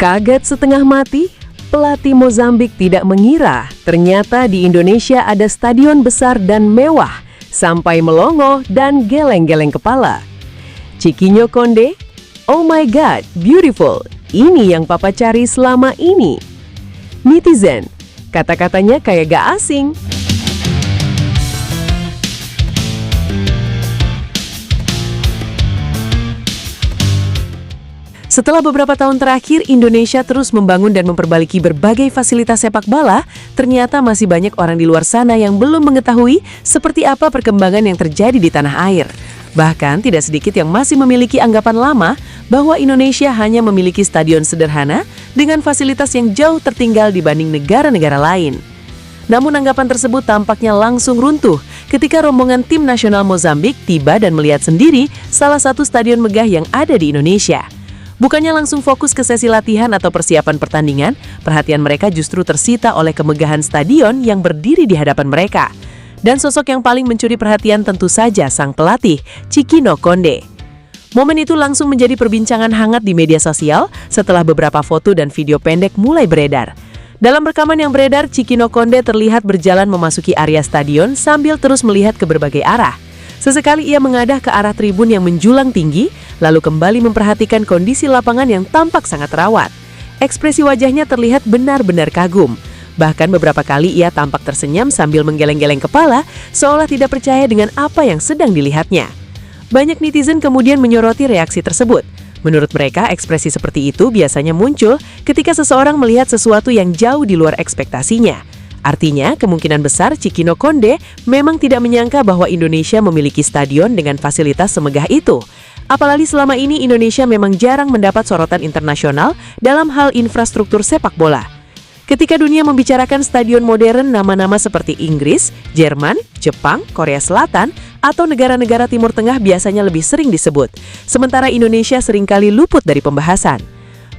Kaget setengah mati, pelatih Mozambik tidak mengira ternyata di Indonesia ada stadion besar dan mewah, sampai melongo dan geleng-geleng kepala. Chiquinho Conde, oh my god, beautiful, ini yang papa cari selama ini. Netizen, kata-katanya kayak gak asing. Setelah beberapa tahun terakhir, Indonesia terus membangun dan memperbaiki berbagai fasilitas sepak bola, ternyata masih banyak orang di luar sana yang belum mengetahui seperti apa perkembangan yang terjadi di tanah air. Bahkan tidak sedikit yang masih memiliki anggapan lama bahwa Indonesia hanya memiliki stadion sederhana dengan fasilitas yang jauh tertinggal dibanding negara-negara lain. Namun anggapan tersebut tampaknya langsung runtuh ketika rombongan tim nasional Mozambik tiba dan melihat sendiri salah satu stadion megah yang ada di Indonesia. Bukannya langsung fokus ke sesi latihan atau persiapan pertandingan, perhatian mereka justru tersita oleh kemegahan stadion yang berdiri di hadapan mereka. Dan sosok yang paling mencuri perhatian tentu saja sang pelatih, Chiquinho Conde. Momen itu langsung menjadi perbincangan hangat di media sosial setelah beberapa foto dan video pendek mulai beredar. Dalam rekaman yang beredar, Chiquinho Conde terlihat berjalan memasuki area stadion sambil terus melihat ke berbagai arah. Sesekali ia mengadah ke arah tribun yang menjulang tinggi, lalu kembali memperhatikan kondisi lapangan yang tampak sangat rawat. Ekspresi wajahnya terlihat benar-benar kagum. Bahkan beberapa kali ia tampak tersenyum sambil menggeleng-geleng kepala, seolah tidak percaya dengan apa yang sedang dilihatnya. Banyak netizen kemudian menyoroti reaksi tersebut. Menurut mereka, ekspresi seperti itu biasanya muncul ketika seseorang melihat sesuatu yang jauh di luar ekspektasinya. Artinya, kemungkinan besar Chiquinho Conde memang tidak menyangka bahwa Indonesia memiliki stadion dengan fasilitas semegah itu. Apalagi selama ini Indonesia memang jarang mendapat sorotan internasional dalam hal infrastruktur sepak bola. Ketika dunia membicarakan stadion modern, nama-nama seperti Inggris, Jerman, Jepang, Korea Selatan, atau negara-negara Timur Tengah biasanya lebih sering disebut. Sementara Indonesia seringkali luput dari pembahasan.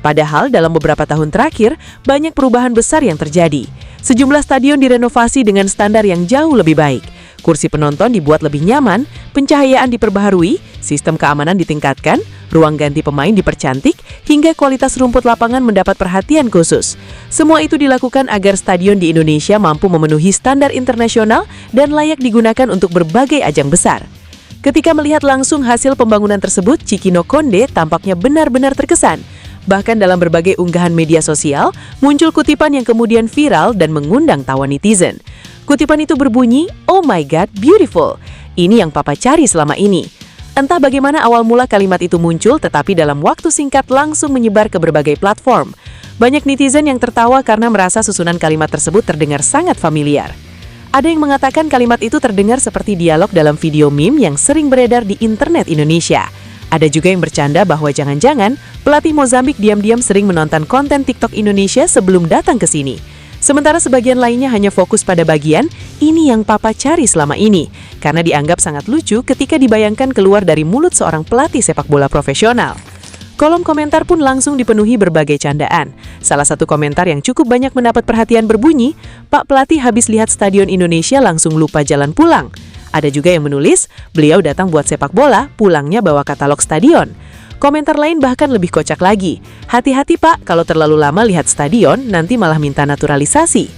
Padahal dalam beberapa tahun terakhir, banyak perubahan besar yang terjadi. Sejumlah stadion direnovasi dengan standar yang jauh lebih baik. Kursi penonton dibuat lebih nyaman, pencahayaan diperbaharui, sistem keamanan ditingkatkan, ruang ganti pemain dipercantik, hingga kualitas rumput lapangan mendapat perhatian khusus. Semua itu dilakukan agar stadion di Indonesia mampu memenuhi standar internasional dan layak digunakan untuk berbagai ajang besar. Ketika melihat langsung hasil pembangunan tersebut, Chiquinho Conde tampaknya benar-benar terkesan. Bahkan dalam berbagai unggahan media sosial, muncul kutipan yang kemudian viral dan mengundang tawa netizen. Kutipan itu berbunyi, "Oh my god, beautiful. Ini yang papa cari selama ini." Entah bagaimana awal mula kalimat itu muncul, tetapi dalam waktu singkat langsung menyebar ke berbagai platform. Banyak netizen yang tertawa karena merasa susunan kalimat tersebut terdengar sangat familiar. Ada yang mengatakan kalimat itu terdengar seperti dialog dalam video meme yang sering beredar di internet Indonesia. Ada juga yang bercanda bahwa jangan-jangan pelatih Mozambik diam-diam sering menonton konten TikTok Indonesia sebelum datang ke sini. Sementara sebagian lainnya hanya fokus pada bagian, ini yang papa cari selama ini, karena dianggap sangat lucu ketika dibayangkan keluar dari mulut seorang pelatih sepak bola profesional. Kolom komentar pun langsung dipenuhi berbagai candaan. Salah satu komentar yang cukup banyak mendapat perhatian berbunyi, "Pak pelatih habis lihat stadion Indonesia langsung lupa jalan pulang." Ada juga yang menulis, beliau datang buat sepak bola, pulangnya bawa katalog stadion. Komentar lain bahkan lebih kocak lagi. Hati-hati pak, kalau terlalu lama lihat stadion, nanti malah minta naturalisasi.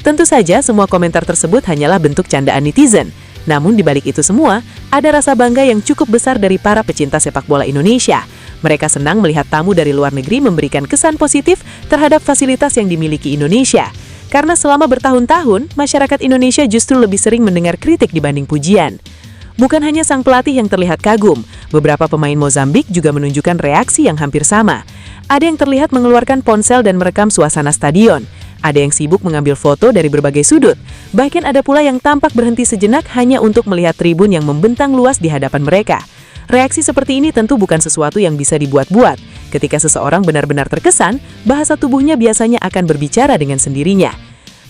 Tentu saja semua komentar tersebut hanyalah bentuk candaan netizen. Namun di balik itu semua, ada rasa bangga yang cukup besar dari para pecinta sepak bola Indonesia. Mereka senang melihat tamu dari luar negeri memberikan kesan positif terhadap fasilitas yang dimiliki Indonesia. Karena selama bertahun-tahun, masyarakat Indonesia justru lebih sering mendengar kritik dibanding pujian. Bukan hanya sang pelatih yang terlihat kagum, beberapa pemain Mozambik juga menunjukkan reaksi yang hampir sama. Ada yang terlihat mengeluarkan ponsel dan merekam suasana stadion. Ada yang sibuk mengambil foto dari berbagai sudut. Bahkan ada pula yang tampak berhenti sejenak hanya untuk melihat tribun yang membentang luas di hadapan mereka. Reaksi seperti ini tentu bukan sesuatu yang bisa dibuat-buat. Ketika seseorang benar-benar terkesan, bahasa tubuhnya biasanya akan berbicara dengan sendirinya.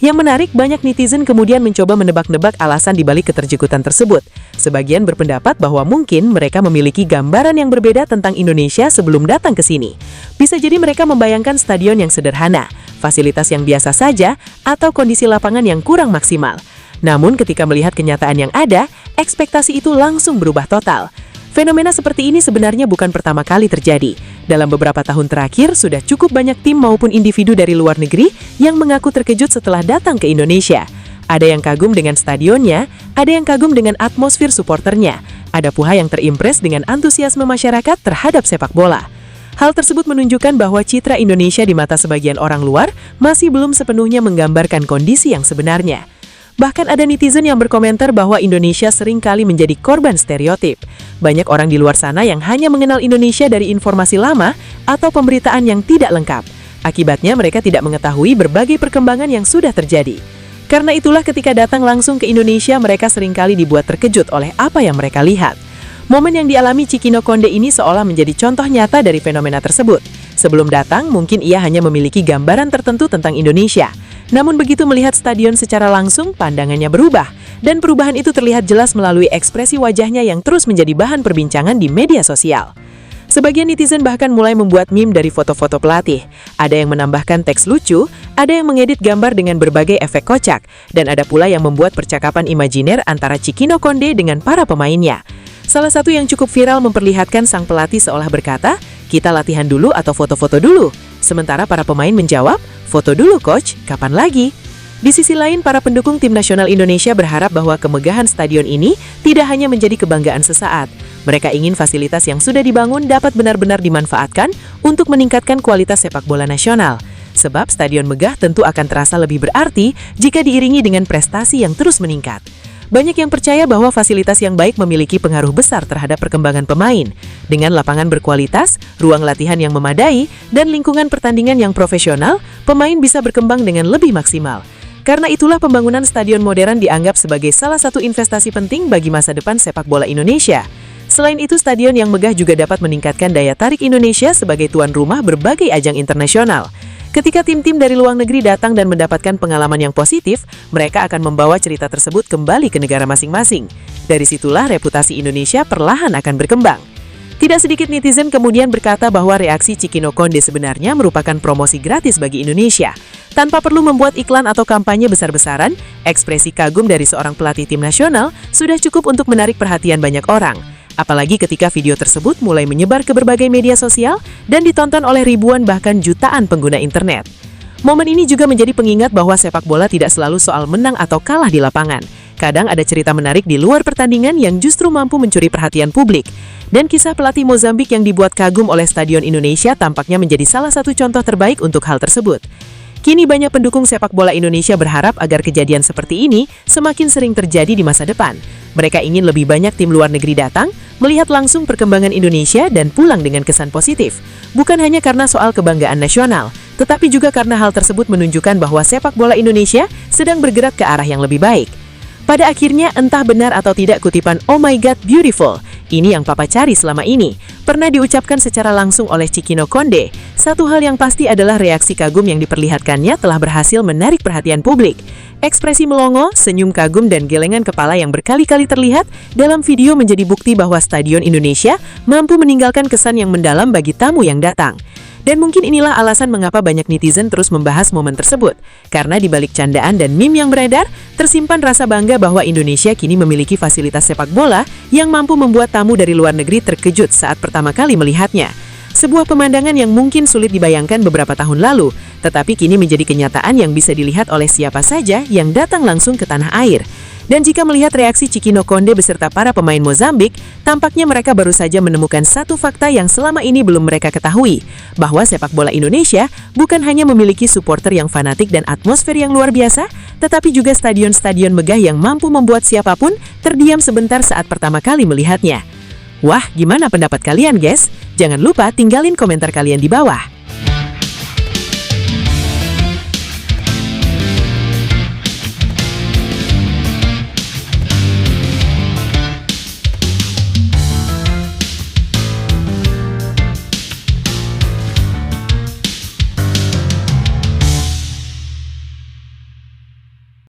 Yang menarik, banyak netizen kemudian mencoba menebak-nebak alasan dibalik keterkejutan tersebut. Sebagian berpendapat bahwa mungkin mereka memiliki gambaran yang berbeda tentang Indonesia sebelum datang ke sini. Bisa jadi mereka membayangkan stadion yang sederhana, fasilitas yang biasa saja, atau kondisi lapangan yang kurang maksimal. Namun ketika melihat kenyataan yang ada, ekspektasi itu langsung berubah total. Fenomena seperti ini sebenarnya bukan pertama kali terjadi. Dalam beberapa tahun terakhir, sudah cukup banyak tim maupun individu dari luar negeri yang mengaku terkejut setelah datang ke Indonesia. Ada yang kagum dengan stadionnya, ada yang kagum dengan atmosfer supporternya, ada pula yang terimpress dengan antusiasme masyarakat terhadap sepak bola. Hal tersebut menunjukkan bahwa citra Indonesia di mata sebagian orang luar masih belum sepenuhnya menggambarkan kondisi yang sebenarnya. Bahkan ada netizen yang berkomentar bahwa Indonesia seringkali menjadi korban stereotip. Banyak orang di luar sana yang hanya mengenal Indonesia dari informasi lama atau pemberitaan yang tidak lengkap. Akibatnya mereka tidak mengetahui berbagai perkembangan yang sudah terjadi. Karena itulah ketika datang langsung ke Indonesia, mereka seringkali dibuat terkejut oleh apa yang mereka lihat. Momen yang dialami Cikino Konde ini seolah menjadi contoh nyata dari fenomena tersebut. Sebelum datang, mungkin ia hanya memiliki gambaran tertentu tentang Indonesia. Namun begitu melihat stadion secara langsung, pandangannya berubah. Dan perubahan itu terlihat jelas melalui ekspresi wajahnya yang terus menjadi bahan perbincangan di media sosial. Sebagian netizen bahkan mulai membuat meme dari foto-foto pelatih. Ada yang menambahkan teks lucu, ada yang mengedit gambar dengan berbagai efek kocak, dan ada pula yang membuat percakapan imajiner antara Cikino Konde dengan para pemainnya. Salah satu yang cukup viral memperlihatkan sang pelatih seolah berkata, "Kita latihan dulu atau foto-foto dulu?" Sementara para pemain menjawab, "Foto dulu coach, kapan lagi?" Di sisi lain, para pendukung tim nasional Indonesia berharap bahwa kemegahan stadion ini tidak hanya menjadi kebanggaan sesaat. Mereka ingin fasilitas yang sudah dibangun dapat benar-benar dimanfaatkan untuk meningkatkan kualitas sepak bola nasional. Sebab stadion megah tentu akan terasa lebih berarti jika diiringi dengan prestasi yang terus meningkat. Banyak yang percaya bahwa fasilitas yang baik memiliki pengaruh besar terhadap perkembangan pemain. Dengan lapangan berkualitas, ruang latihan yang memadai, dan lingkungan pertandingan yang profesional, pemain bisa berkembang dengan lebih maksimal. Karena itulah pembangunan stadion modern dianggap sebagai salah satu investasi penting bagi masa depan sepak bola Indonesia. Selain itu, stadion yang megah juga dapat meningkatkan daya tarik Indonesia sebagai tuan rumah berbagai ajang internasional. Ketika tim-tim dari luar negeri datang dan mendapatkan pengalaman yang positif, mereka akan membawa cerita tersebut kembali ke negara masing-masing. Dari situlah reputasi Indonesia perlahan akan berkembang. Tidak sedikit netizen kemudian berkata bahwa reaksi Cikino Konde sebenarnya merupakan promosi gratis bagi Indonesia. Tanpa perlu membuat iklan atau kampanye besar-besaran, ekspresi kagum dari seorang pelatih tim nasional sudah cukup untuk menarik perhatian banyak orang. Apalagi ketika video tersebut mulai menyebar ke berbagai media sosial dan ditonton oleh ribuan bahkan jutaan pengguna internet. Momen ini juga menjadi pengingat bahwa sepak bola tidak selalu soal menang atau kalah di lapangan. Kadang ada cerita menarik di luar pertandingan yang justru mampu mencuri perhatian publik. Dan kisah pelatih Mozambik yang dibuat kagum oleh Stadion Indonesia tampaknya menjadi salah satu contoh terbaik untuk hal tersebut. Kini banyak pendukung sepak bola Indonesia berharap agar kejadian seperti ini semakin sering terjadi di masa depan. Mereka ingin lebih banyak tim luar negeri datang, melihat langsung perkembangan Indonesia dan pulang dengan kesan positif. Bukan hanya karena soal kebanggaan nasional, tetapi juga karena hal tersebut menunjukkan bahwa sepak bola Indonesia sedang bergerak ke arah yang lebih baik. Pada akhirnya, entah benar atau tidak kutipan "Oh my God, beautiful" ini yang Papa cari selama ini, pernah diucapkan secara langsung oleh Cikino Konde. Satu hal yang pasti adalah reaksi kagum yang diperlihatkannya telah berhasil menarik perhatian publik. Ekspresi melongo, senyum kagum, dan gelengan kepala yang berkali-kali terlihat dalam video menjadi bukti bahwa Stadion Indonesia mampu meninggalkan kesan yang mendalam bagi tamu yang datang. Dan mungkin inilah alasan mengapa banyak netizen terus membahas momen tersebut. Karena di balik candaan dan meme yang beredar, tersimpan rasa bangga bahwa Indonesia kini memiliki fasilitas sepak bola yang mampu membuat tamu dari luar negeri terkejut saat pertama kali melihatnya. Sebuah pemandangan yang mungkin sulit dibayangkan beberapa tahun lalu, tetapi kini menjadi kenyataan yang bisa dilihat oleh siapa saja yang datang langsung ke tanah air. Dan jika melihat reaksi Cikino Konde beserta para pemain Mozambik, tampaknya mereka baru saja menemukan satu fakta yang selama ini belum mereka ketahui, bahwa sepak bola Indonesia bukan hanya memiliki supporter yang fanatik dan atmosfer yang luar biasa, tetapi juga stadion-stadion megah yang mampu membuat siapapun terdiam sebentar saat pertama kali melihatnya. Wah, gimana pendapat kalian, guys? Jangan lupa tinggalin komentar kalian di bawah.